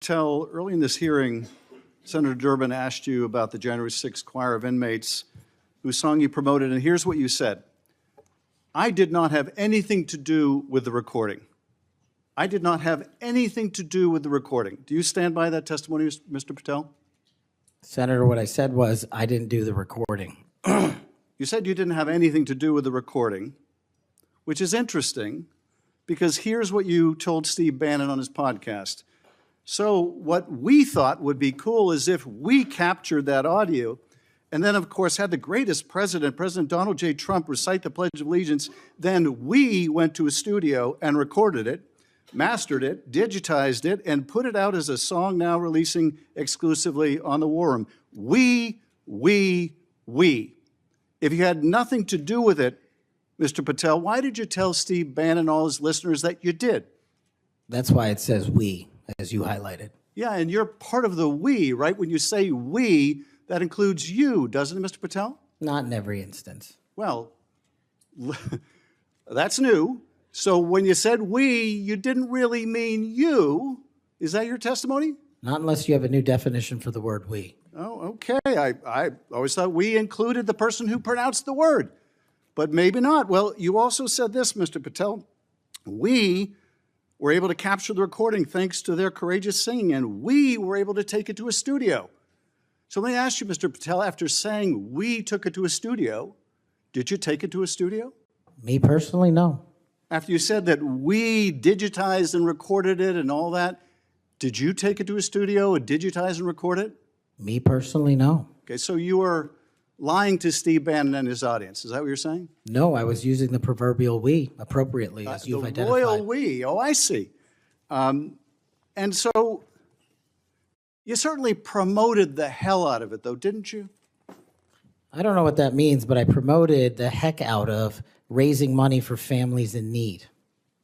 Patel, early in this hearing, Senator Durbin asked you about the January 6th choir of inmates whose song you promoted, and here's what you said. I did not have anything to do with the recording. I did not have anything to do with the recording. Do you stand by that testimony, Mr. Patel? Senator, what I said was I didn't do the recording. You said you didn't have anything to do with the recording, which is interesting because here's what you told Steve Bannon on his podcast. So what we thought would be cool is if we captured that audio and then, of course, had the greatest president, President Donald J. Trump, recite the Pledge of Allegiance, then we went to a studio and recorded it, mastered it, digitized it, and put it out as a song now releasing exclusively on the War Room. We. If you had nothing to do with it, Mr. Patel, why did you tell Steve Bannon and all his listeners that you did? That's why it says we, as you highlighted. Yeah, and you're part of the we, right? When you say we, that includes you, doesn't it, Mr. Patel? Not in every instance. Well, that's new. So when you said we, you didn't really mean you. Is that your testimony? Not unless you have a new definition for the word we. Oh, okay. I always thought we included the person who pronounced the word, but maybe not. Well, you also said this, Mr. Patel. We were able to capture the recording thanks to their courageous singing, and we were able to take it to a studio. So let me ask you, Mr. Patel, after saying we took it to a studio, did you take it to a studio? Me personally, no. After you said that we digitized and recorded it and all that, did you take it to a studio and digitize and record it? Me personally, no. Okay, so you were lying to Steve Bannon and his audience. Is that what you're saying? No, I was using the proverbial we appropriately, as you've identified. The royal we. Oh, I see. And so you certainly promoted the hell out of it, though, didn't you? I don't know what that means, but I promoted the heck out of raising money for families in need.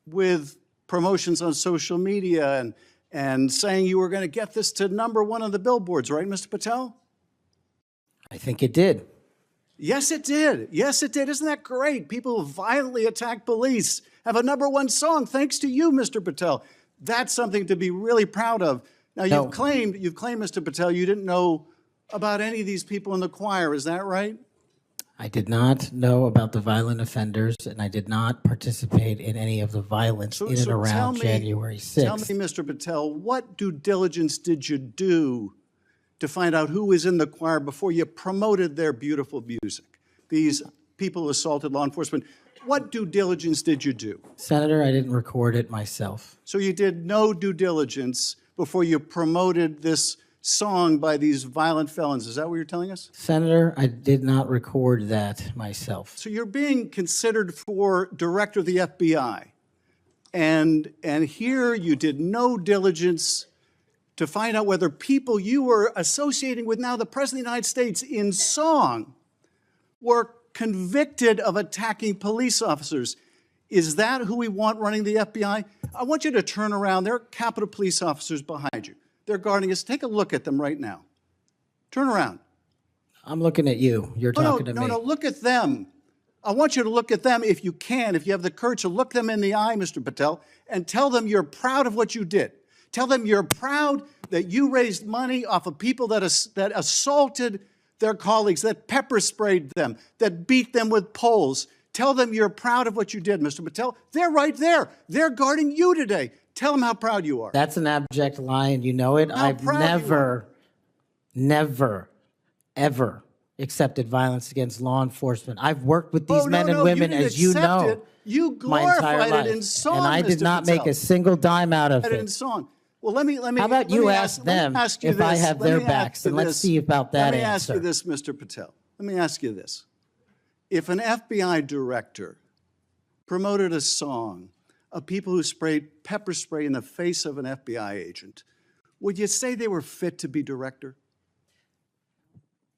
With promotions on social media and saying you were going to get this to #1 on the billboards, right, Mr. Patel? I think it did. Yes, it did. Yes, it did. Isn't that great? People who violently attack police have a #1 song thanks to you, Mr. Patel. That's something to be really proud of. Now, you've claimed, Mr. Patel, you didn't know about any of these people in the choir. Is that right? I did not know about the violent offenders, and I did not participate in any of the violence in and around January 6th. Tell me, Mr. Patel, what due diligence did you do to find out who was in the choir before you promoted their beautiful music? These people who assaulted law enforcement. What due diligence did you do? Senator, I didn't record it myself. So you did no due diligence before you promoted this song by these violent felons. Is that what you're telling us? Senator, I did not record that myself. So you're being considered for director of the FBI. And here you did no diligence to find out whether people you were associating with now the President of the United States in song were convicted of attacking police officers. Is that who we want running the FBI? I want you to turn around. There are Capitol Police officers behind you. They're guarding us. Take a look at them right now. Turn around. I'm looking at you. You're talking to me. No, look at them. I want you to look at them if you can, if you have the courage to look them in the eye, Mr. Patel, and tell them you're proud of what you did. Tell them you're proud that you raised money off of people that assaulted their colleagues, that pepper sprayed them, that beat them with poles. Tell them you're proud of what you did, Mr. Patel. They're right there. They're guarding you today. Tell them how proud you are. That's an abject lie, and you know it. I've never, ever accepted violence against law enforcement. I've worked with these men and women, as you know, you my entire glorified life. it in song, and I did Mr. not Patel. make a single dime out of it. In song. Well, let me. How about you ask them if I have their backs, and let's see about that answer. Let me ask you this, Mr. Patel. Let me ask you this. If an FBI director promoted a song of people who sprayed pepper spray in the face of an FBI agent, would you say they were fit to be director?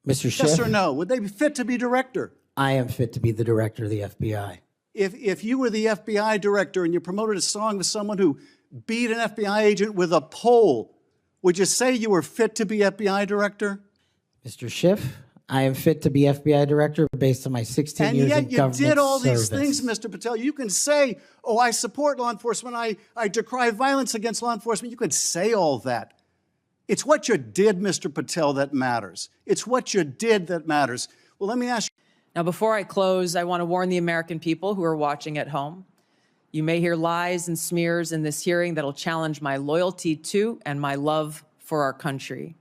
Mr. Schiff? Yes or no? Would they be fit to be director? I am fit to be the director of the FBI. If you were the FBI director and you promoted a song with someone who beat an FBI agent with a pole, would you say you were fit to be FBI director? Mr. Schiff, I am fit to be FBI director based on my 16 years in government service. And yet you did all these things, Mr. Patel. You can say, oh, I support law enforcement. I decry violence against law enforcement. You can say all that. It's what you did, Mr. Patel, that matters. It's what you did that matters. Well, let me ask you. Now, before I close, I want to warn the American people who are watching at home. You may hear lies and smears in this hearing that'll challenge my loyalty to and my love for our country.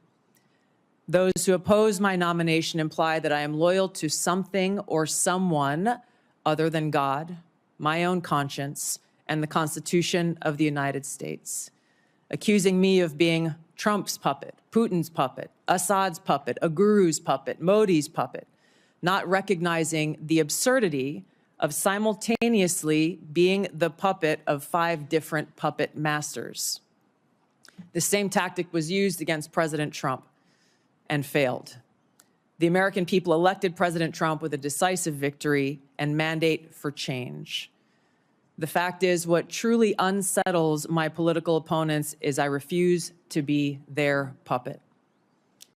Those who oppose my nomination imply that I am loyal to something or someone other than God, my own conscience, and the Constitution of the United States. Accusing me of being Trump's puppet, Putin's puppet, Assad's puppet, a guru's puppet, Modi's puppet, not recognizing the absurdity of simultaneously being the puppet of 5 different puppet masters. The same tactic was used against President Trump and failed. The American people elected President Trump with a decisive victory and mandate for change. The fact is, what truly unsettles my political opponents is I refuse to be their puppet.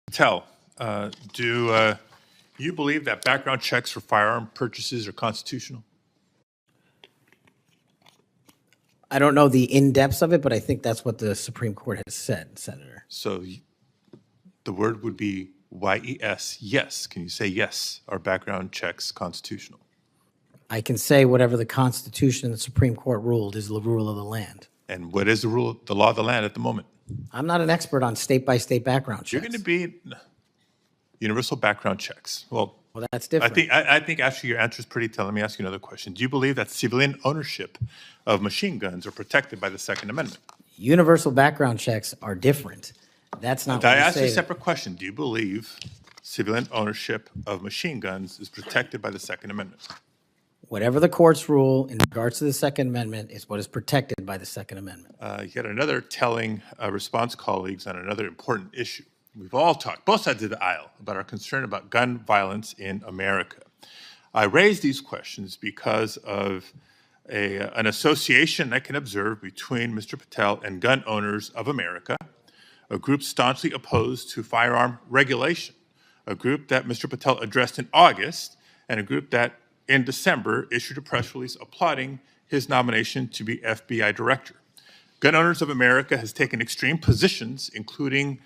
Patel, do you believe that background checks for firearm purchases are constitutional? I don't know the in-depths of it, but I think that's what the Supreme Court has said, Senator. So the word would be YES, yes. Can you say yes, are background checks constitutional? I can say whatever the Constitution and the Supreme Court ruled is the rule of the land. And what is the rule, the law of the land at the moment? I'm not an expert on state-by-state background checks. You're going to be universal background checks. Well, that's different. I think actually your answer is pretty telling. Let me ask you another question. Do you believe that civilian ownership of machine guns are protected by the Second Amendment? Universal background checks are different. That's not what I you asked you a say. separate question. Do you believe civilian ownership of machine guns is protected by the Second Amendment? Whatever the courts rule in regards to the Second Amendment is what is protected by the Second Amendment. Yet another telling response, colleagues, on another important issue. We've all talked, both sides of the aisle, about our concern about gun violence in America. I raise these questions because of an association I can observe between Mr. Patel and gun owners of America, a group staunchly opposed to firearm regulation, a group that Mr. Patel addressed in August, and a group that in December issued a press release applauding his nomination to be FBI director. Gun Owners of America has taken extreme positions, including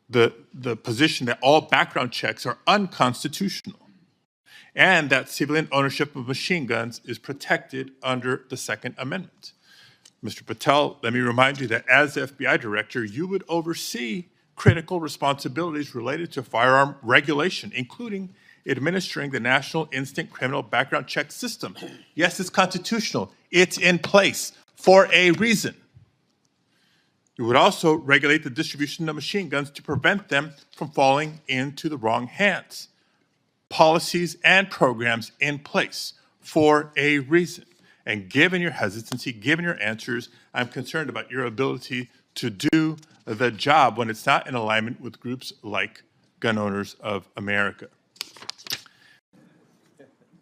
the position that all background checks are unconstitutional and that civilian ownership of machine guns is protected under the Second Amendment. Mr. Patel, let me remind you that as FBI director, you would oversee critical responsibilities related to firearm regulation, including administering the National Instant Criminal Background Check System. Yes, it's constitutional. It's in place for a reason. You would also regulate the distribution of machine guns to prevent them from falling into the wrong hands. Policies and programs in place for a reason. And given your hesitancy, given your answers, I'm concerned about your ability to do the job when it's not in alignment with groups like Gun Owners of America.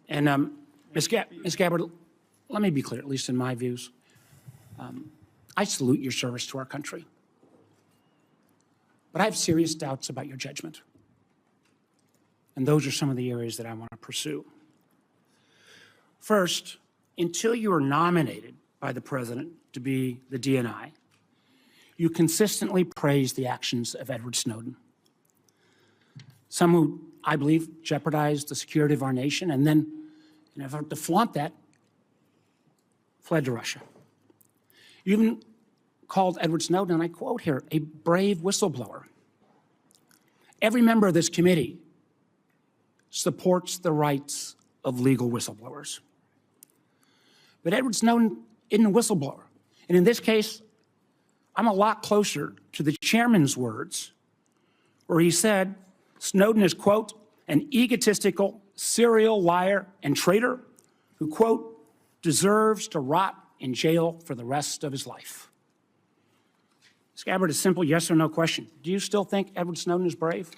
And Ms. Gabbard, let me be clear, at least in my views. I salute your service to our country. But I have serious doubts about your judgment. And those are some of the areas that I want to pursue. First, until you were nominated by the president to be the DNI, you consistently praised the actions of Edward Snowden. Some who, I believe, jeopardized the security of our nation, and then, in an effort to flaunt that, fled to Russia. You even called Edward Snowden, and I quote here, a brave whistleblower. Every member of this committee supports the rights of legal whistleblowers. But Edward Snowden isn't a whistleblower. And in this case, I'm a lot closer to the chairman's words, where he said Snowden is, quote, an egotistical serial liar and traitor who, quote, deserves to rot in jail for the rest of his life. Ms. Gabbard, a simple yes or no question. Do you still think Edward Snowden is brave?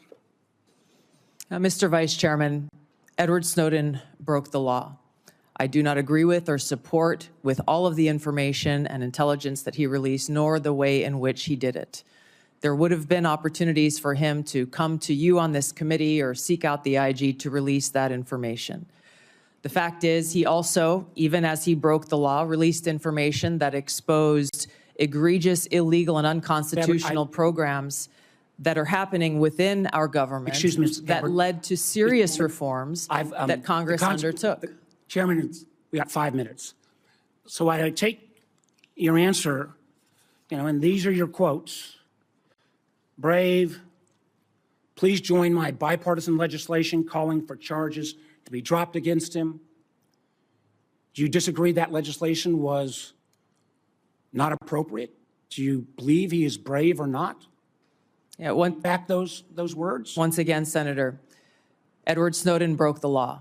Mr. Vice Chairman, Edward Snowden broke the law. I do not agree with or support with all of the information and intelligence that he released, nor the way in which he did it. There would have been opportunities for him to come to you on this committee or seek out the IG to release that information. The fact is, he also, even as he broke the law, released information that exposed egregious, illegal, and unconstitutional programs that are happening within our government Excuse me, Mr. that Gabbard. led to serious reforms that Congress undertook. Chairman, we got 5 minutes. So I take your answer, and these are your quotes. Brave, please join my bipartisan legislation calling for charges to be dropped against him. Do you disagree that legislation was not appropriate? Do you believe he is brave or not? Yeah, Back those words? once again, Senator, Edward Snowden broke the law.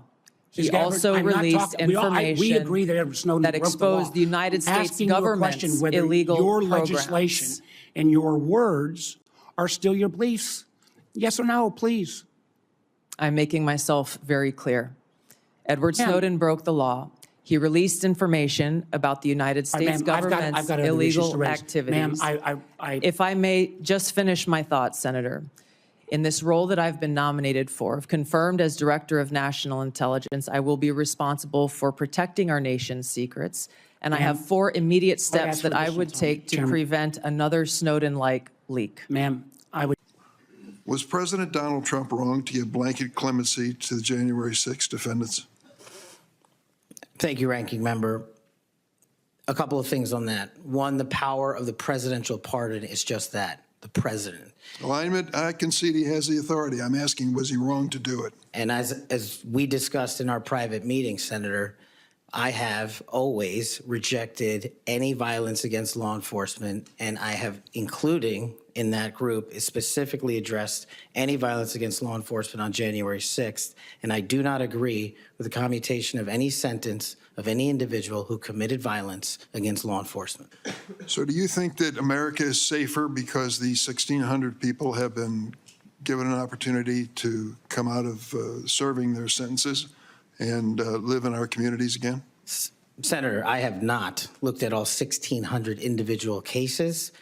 He Ms. Gabbard, also I'm not released talking- we information agree that Edward Snowden that broke the exposed law. the United States Asking you a government's question whether illegal your programs. legislation and your words are still your beliefs. Yes or no, please. I'm making myself very clear. Edward Ma'am. Snowden broke the law. He released information about the United States Ma'am, I've government's got other issues illegal to raise. activities. Ma'am, If I may just finish my thoughts, Senator. In this role that I've been nominated for, if confirmed as Director of National Intelligence, I will be responsible for protecting our nation's secrets. And I have 4 immediate steps ask for that I additional would time, take to Chairman. prevent another Snowden-like leak. ma'am, I would. Was President Donald Trump wrong to give blanket clemency to the January 6 defendants? Thank you, Ranking Member. A couple of things on that. One, the power of the presidential pardon is just that, the president. Alignment, I concede he has the authority. I'm asking, was he wrong to do it? And as we discussed in our private meeting, Senator, I have always rejected any violence against law enforcement, and I have, including in that group, is specifically addressed any violence against law enforcement on January 6th, and I do not agree with the commutation of any sentence of any individual who committed violence against law enforcement. So do you think that America is safer because these 1,600 people have been given an opportunity to come out of serving their sentences and live in our communities again? Senator, I have not looked at all 1,600 individual cases.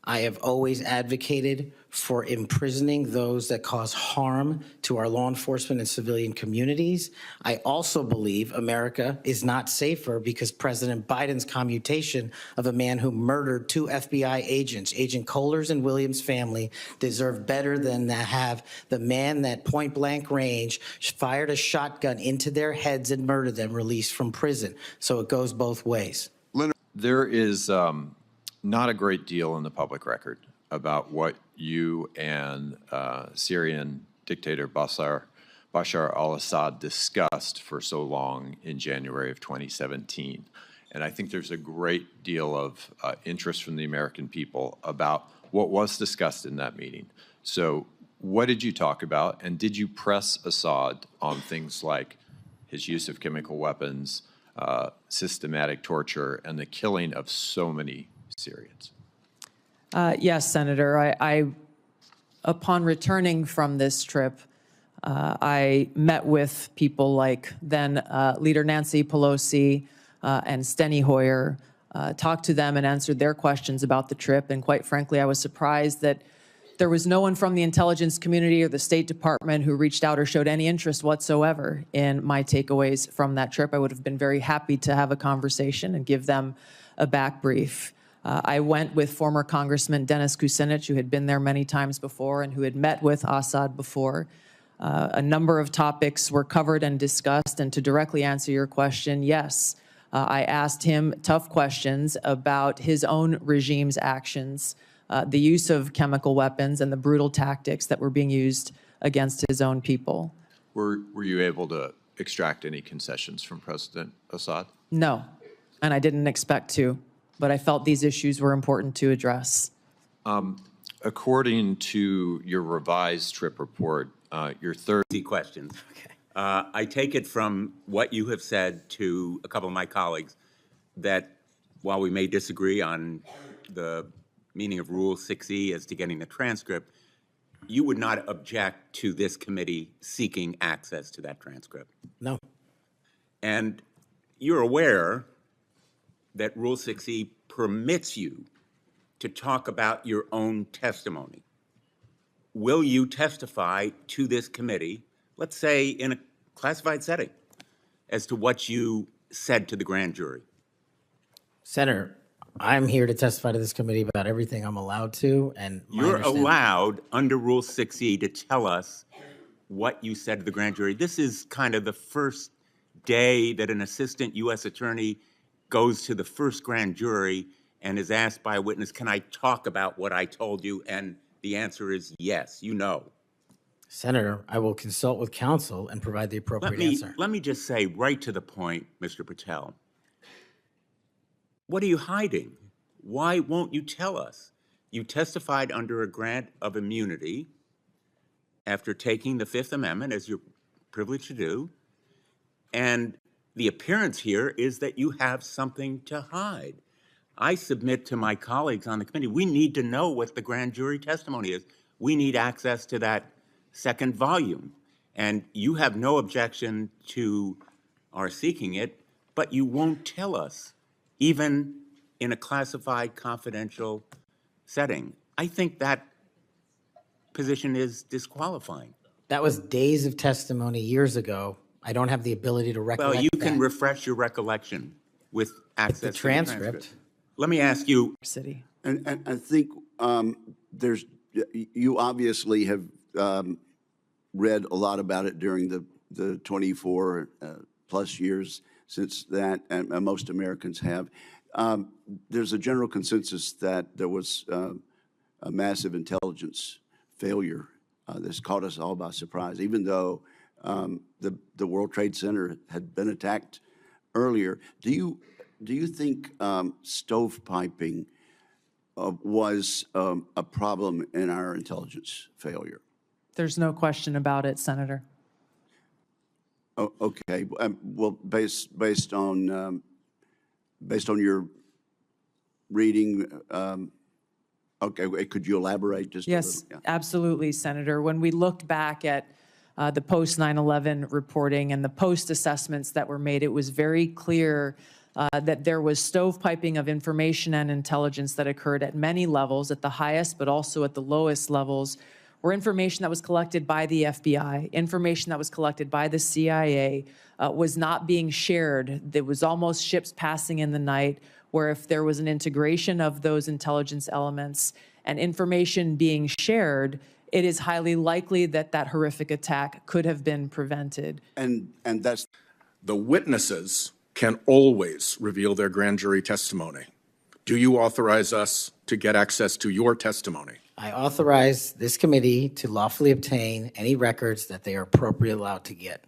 I have always advocated for imprisoning those that cause harm to our law enforcement and civilian communities. I also believe America is not safer because President Biden's commutation of a man who murdered 2 FBI agents, Agent Kohler's and Williams' family, deserve better than to have the man that point blank range fired a shotgun into their heads and murdered them released from prison. So it goes both ways. There is not a great deal in the public record about what you and Syrian dictator Bashar al-Assad discussed for so long in January of 2017. And I think there's a great deal of interest from the American people about what was discussed in that meeting. So what did you talk about? And did you press Assad on things like his use of chemical weapons, systematic torture, and the killing of so many Syrians? Yes, Senator. I upon returning from this trip, I met with people like then Leader Nancy Pelosi and Steny Hoyer, talked to them and answered their questions about the trip. And quite frankly, I was surprised that there was no one from the intelligence community or the State Department who reached out or showed any interest whatsoever in my takeaways from that trip. I would have been very happy to have a conversation and give them a back brief. I went with former Congressman Dennis Kucinich, who had been there many times before and who had met with Assad before. A number of topics were covered and discussed, and to directly answer your question, yes, I asked him tough questions about his own regime's actions, the use of chemical weapons and the brutal tactics that were being used against his own people. Were you able to extract any concessions from President Assad? No, and I didn't expect to. But I felt these issues were important to address. According to your revised trip report, your third questions. Okay. I take it from what you have said to a couple of my colleagues that while we may disagree on the meaning of Rule 6E as to getting the transcript, you would not object to this committee seeking access to that transcript. No. And you're aware that Rule 6E permits you to talk about your own testimony. Will you testify to this committee, let's say in a classified setting, as to what you said to the grand jury? Senator, I'm here to testify to this committee about everything I'm allowed to, and my You're understanding- allowed, under Rule 6E, to tell us what you said to the grand jury. This is kind of the first day that an assistant U.S. attorney goes to the first grand jury and is asked by a witness, can I talk about what I told you? And the answer is yes, you know. Senator, I will consult with counsel and provide the appropriate answer. Let me just say right to the point, Mr. Patel. What are you hiding? Why won't you tell us? You testified under a grant of immunity after taking the Fifth Amendment, as you're privileged to do, and the appearance here is that you have something to hide. I submit to my colleagues on the committee, we need to know what the grand jury testimony is. We need access to that second volume. And you have no objection to our seeking it, but you won't tell us, even in a classified confidential setting. I think that position is disqualifying. That was days of testimony years ago. I don't have the ability to recollect Well, you can that. refresh your recollection with access The to the transcript. Let me ask you, City. And I think you obviously have read a lot about it during the 24 plus years since that, and most Americans have. There's a general consensus that there was a massive intelligence failure that's caught us all by surprise, even though the World Trade Center had been attacked earlier. Do you think stovepiping was a problem in our intelligence failure? There's no question about it, Senator. Oh, okay. Well, based on your reading, okay. Could you elaborate just Yes, a little? Yeah. absolutely, Senator. When we looked back at the post 9/11 reporting and the post assessments that were made, it was very clear that there was stovepiping of information and intelligence that occurred at many levels, at the highest but also at the lowest levels, where information that was collected by the FBI, information that was collected by the CIA was not being shared. There was almost ships passing in the night, where if there was an integration of those intelligence elements and information being shared, it is highly likely that that horrific attack could have been prevented. And that's The witnesses can always reveal their grand jury testimony. Do you authorize us to get access to your testimony? I authorize this committee to lawfully obtain any records that they are appropriately allowed to get.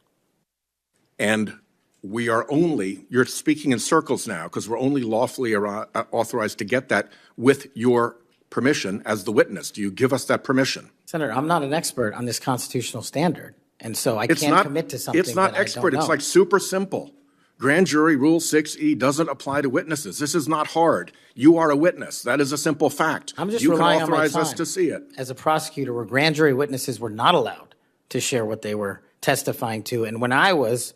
And we are only, you're speaking in circles now, because we're only lawfully authorized to get that with your permission as the witness. Do you give us that permission? Senator, I'm not an expert on this constitutional standard, and so I It's can't not, commit to something it's not that expert. I don't It's know. like super simple. Grand jury rule 6E doesn't apply to witnesses. This is not hard. You are a witness. That is a simple fact. I'm just you can relying on my authorize us time to see it. as a prosecutor, where grand jury witnesses were not allowed to share what they were testifying to. And when I was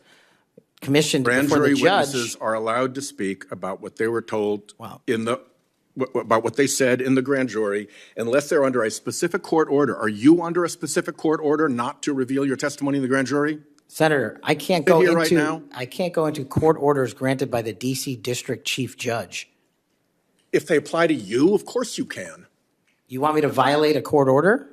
commissioned Grand before jury the judge, witnesses are allowed to speak about what they were told Wow. about what they said in the grand jury, unless they're under a specific court order. Are you under a specific court order not to reveal your testimony in the grand jury? Senator, I can't go here right into now? I can't go into court orders granted by the D.C. District Chief Judge. If they apply to you, of course you can. You want me to violate a court order?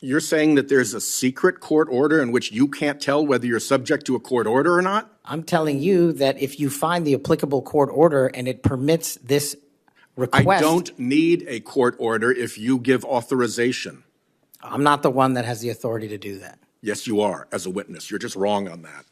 You're saying that there's a secret court order in which you can't tell whether you're subject to a court order or not? I'm telling you that if you find the applicable court order and it permits this request, I don't need a court order if you give authorization. I'm not the one that has the authority to do that. Yes, you are, as a witness. You're just wrong on that.